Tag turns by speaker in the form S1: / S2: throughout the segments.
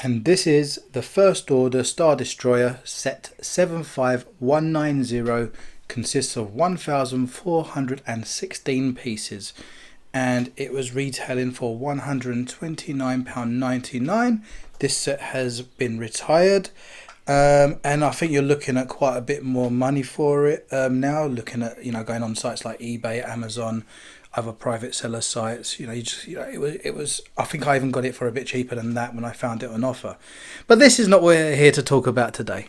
S1: And this is the First Order Star Destroyer set 75190, consists of 1,416 pieces, and it was retailing for £129.99. This set has been retired, and I think you're looking at quite a bit more money for it now, looking at, going on sites like eBay, Amazon, other private seller sites. It was I think I even got it for a bit cheaper than that when I found it on offer. But this is not what we're here to talk about today.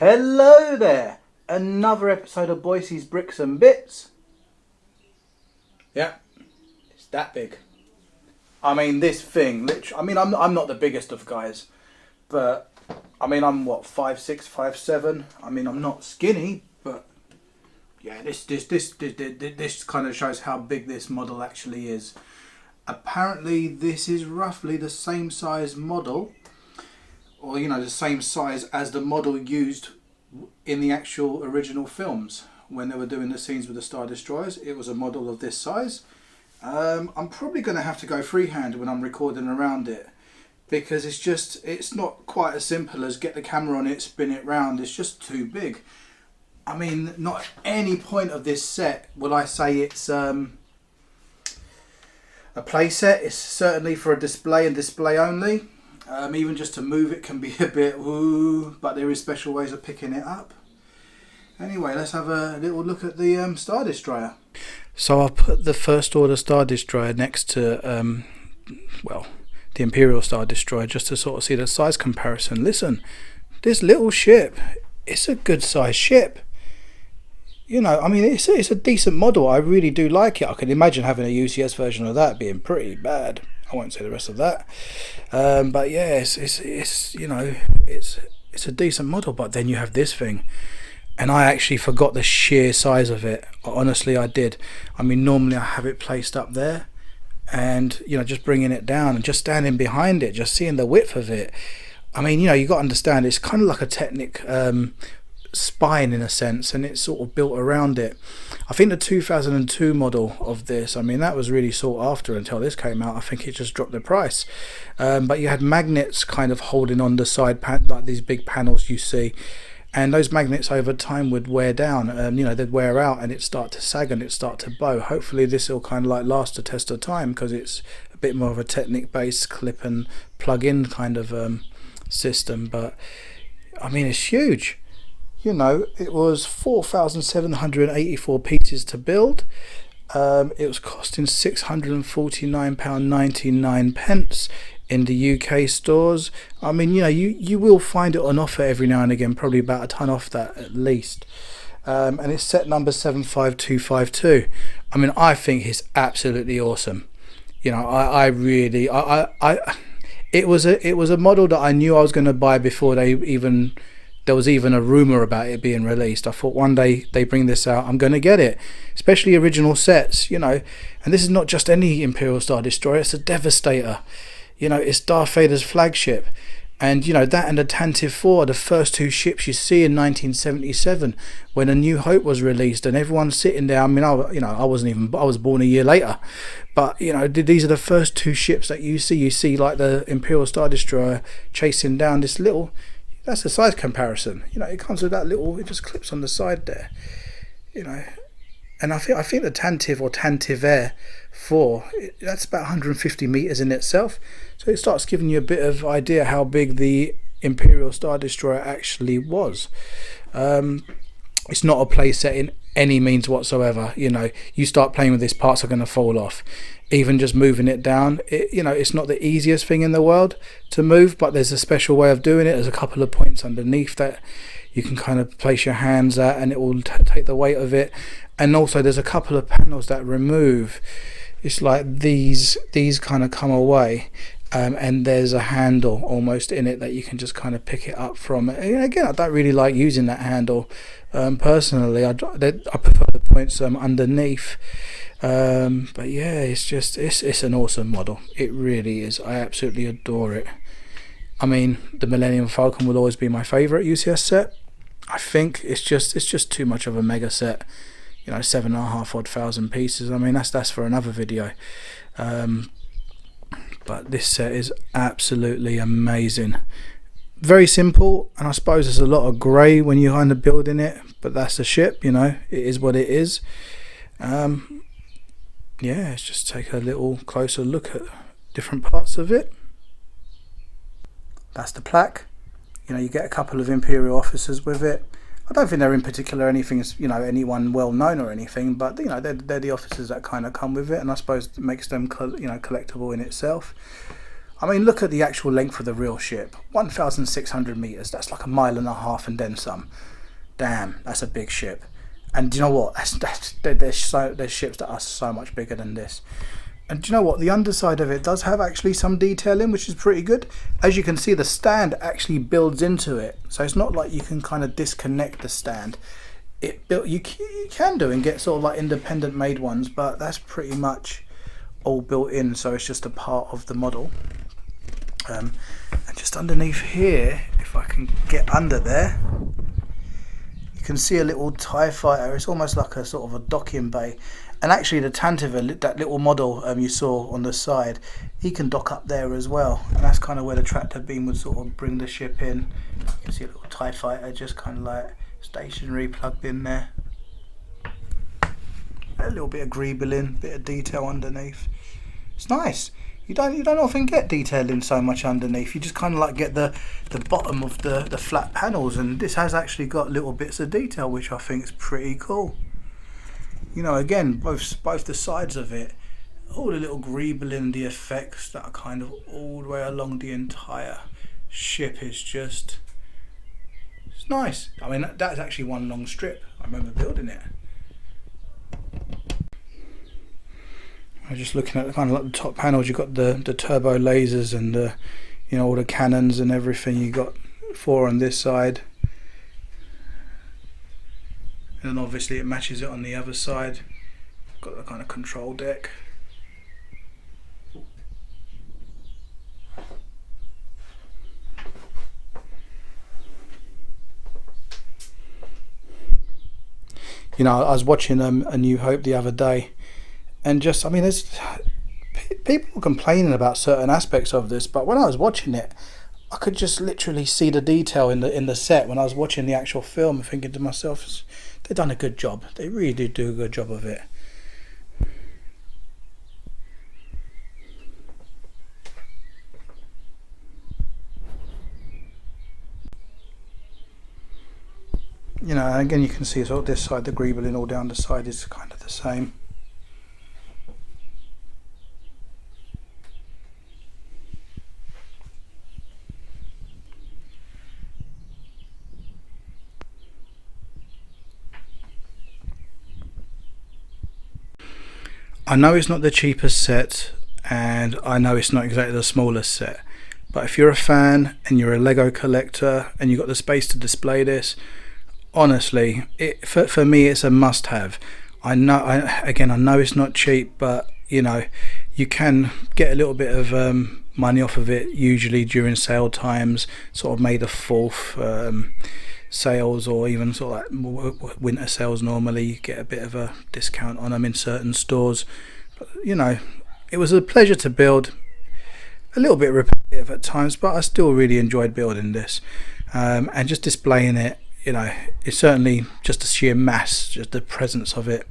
S1: Hello there, another episode of Boise's Bricks and Bits. Yeah, it's that big. I mean, this thing, literally, I'm not the biggest of guys, but I'm what, 5'6", 5'7". I'm not skinny, but yeah, this kind of shows how big this model actually is. Apparently, this is roughly the same size model, or the same size as the model used in the actual original films when they were doing the scenes with the Star Destroyers. It was a model of this size. I'm probably going to have to go freehand when I'm recording around it, because it's not quite as simple as get the camera on it, spin it round. It's just too big. Not at any point of this set will I say it's a play set. It's certainly for a display and display only. Even just to move it can be a bit woo, but there is special ways of picking it up. Anyway, let's have a little look at the Star Destroyer. So I'll put the First Order Star Destroyer next to, the Imperial Star Destroyer, just to sort of see the size comparison. Listen, this little ship, it's a good size ship. It's a decent model. I really do like it. I can imagine having a UCS version of that being pretty bad. I won't say the rest of that, but yeah, it's a decent model. But then you have this thing, and I actually forgot the sheer size of it. Honestly, I did. Normally I have it placed up there, and just bringing it down and just standing behind it, just seeing the width of it. You got to understand, it's kind of like a Technic spine in a sense, and it's sort of built around it. I think the 2002 model of this, that was really sought after until this came out. I think it just dropped the price, but you had magnets kind of holding on the side like these big panels you see, and those magnets over time would wear down. They'd wear out and it'd start to sag and it'd start to bow. Hopefully this will kind of like last the test of time, because it's a bit more of a Technic based clip and plug in kind of system. But it's huge. It was 4,784 pieces to build. It was costing £649.99 in the UK stores. You will find it on offer every now and again, probably about a ton off that at least. And it's set number 75252. I think it's absolutely awesome. I it was a model that I knew I was going to buy before there was even a rumor about it being released. I thought one day they bring this out, I'm going to get it, especially original sets, you know. And this is not just any Imperial Star Destroyer, it's a Devastator. You know, it's Darth Vader's flagship. And you know, that and the Tantive 4 are the first two ships you see in 1977 when A New Hope was released, and everyone's sitting there. I mean, I was born a year later, but you know, these are the first two ships that you see. You see like the Imperial Star Destroyer chasing down this little. That's a size comparison. You know, it comes with that little. It just clips on the side there. You know, and I think the Tantive or Tantive 4, that's about 150 meters in itself. So it starts giving you a bit of idea how big the Imperial Star Destroyer actually was. It's not a play set in any means whatsoever. You know, you start playing with this, parts are going to fall off. Even just moving it down, you know, it's not the easiest thing in the world to move, but there's a special way of doing it. There's a couple of points underneath that you can kind of place your hands at, and it will take the weight of it. And also there's a couple of panels that remove. It's like these kind of come away, and there's a handle almost in it that you can just kind of pick it up from. And again, I don't really like using that handle personally. I prefer the points underneath. But yeah, it's an awesome model. It really is. I absolutely adore it. I mean, the Millennium Falcon will always be my favorite UCS set. I think it's just too much of a mega set. You know, 7,500 pieces. I mean, that's for another video. But this set is absolutely amazing. Very simple, and I suppose there's a lot of grey when you're kind of building it, but that's the ship, you know, it is what it is. Yeah, let's just take a little closer look at different parts of it. That's the plaque. You know, you get a couple of Imperial officers with it. I don't think they're in particular anything, you know, anyone well known or anything, but you know, they're the officers that kind of come with it, and I suppose it makes them, you know, collectible in itself. I mean, look at the actual length of the real ship, 1,600 meters. That's like 1.5 miles and then some. Damn, that's a big ship. And do you know what? There's ships that are so much bigger than this. And do you know what? The underside of it does have actually some detailing, which is pretty good. As you can see, the stand actually builds into it, so it's not like you can kind of disconnect the stand. You can do and get sort of like independent made ones, but that's pretty much all built in, so it's just a part of the model. And just underneath here, if I can get under there, you can see a little TIE fighter. It's almost like a sort of a docking bay. And actually the Tantive, that little model you saw on the side, he can dock up there as well. And that's kind of where the tractor beam would sort of bring the ship in. You can see a little TIE fighter just kind of like stationary plugged in there. A little bit of greebling, bit of detail underneath. It's nice. You don't often get detailing so much underneath. You just kind of like get the bottom of the flat panels, and this has actually got little bits of detail, which I think is pretty cool. You know, again, both the sides of it, all the little greebling, the effects that are kind of all the way along the entire ship is just, it's nice. I mean, that's actually one long strip. I remember building it. I'm just looking at kind of like the top panels. You've got the turbo lasers and the, you know, all the cannons and everything. You got 4 on this side, and then obviously it matches it on the other side. Got the kind of control deck. You know, I was watching A New Hope the other day, and just, I mean, there's people complaining about certain aspects of this, but when I was watching it, I could just literally see the detail in the set. When I was watching the actual film, thinking to myself, they've done a good job. They really did do a good job of it. You know, and again, you can see sort of this side, the greebling all down the side is kind of the same. I know it's not the cheapest set, and I know it's not exactly the smallest set, But if you're a fan and you're a Lego collector and you've got the space to display this, honestly, for me it's a must-have. I know it's not cheap, but you know, you can get a little bit of money off of it usually during sale times, sort of May the 4th sales, or even sort of like winter sales. Normally you get a bit of a discount on them in certain stores. But you know, it was a pleasure to build. A little bit repetitive at times, but I still really enjoyed building this, and just displaying it. You know, it's certainly just the sheer mass, just the presence of it.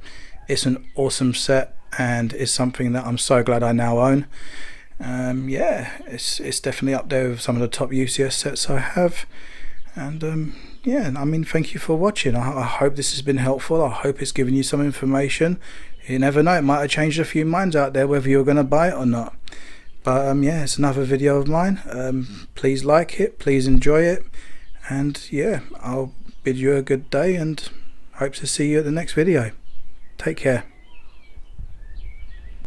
S1: It's an awesome set, and it's something that I'm so glad I now own. Yeah, it's definitely up there with some of the top UCS sets I have. And yeah, I mean, thank you for watching. I hope this has been helpful. I hope it's given you some information. You never know, it might have changed a few minds out there whether you're going to buy it or not. But yeah, it's another video of mine. Please like it, please enjoy it, and yeah, I'll bid you a good day and hope to see you at the next video. Take care.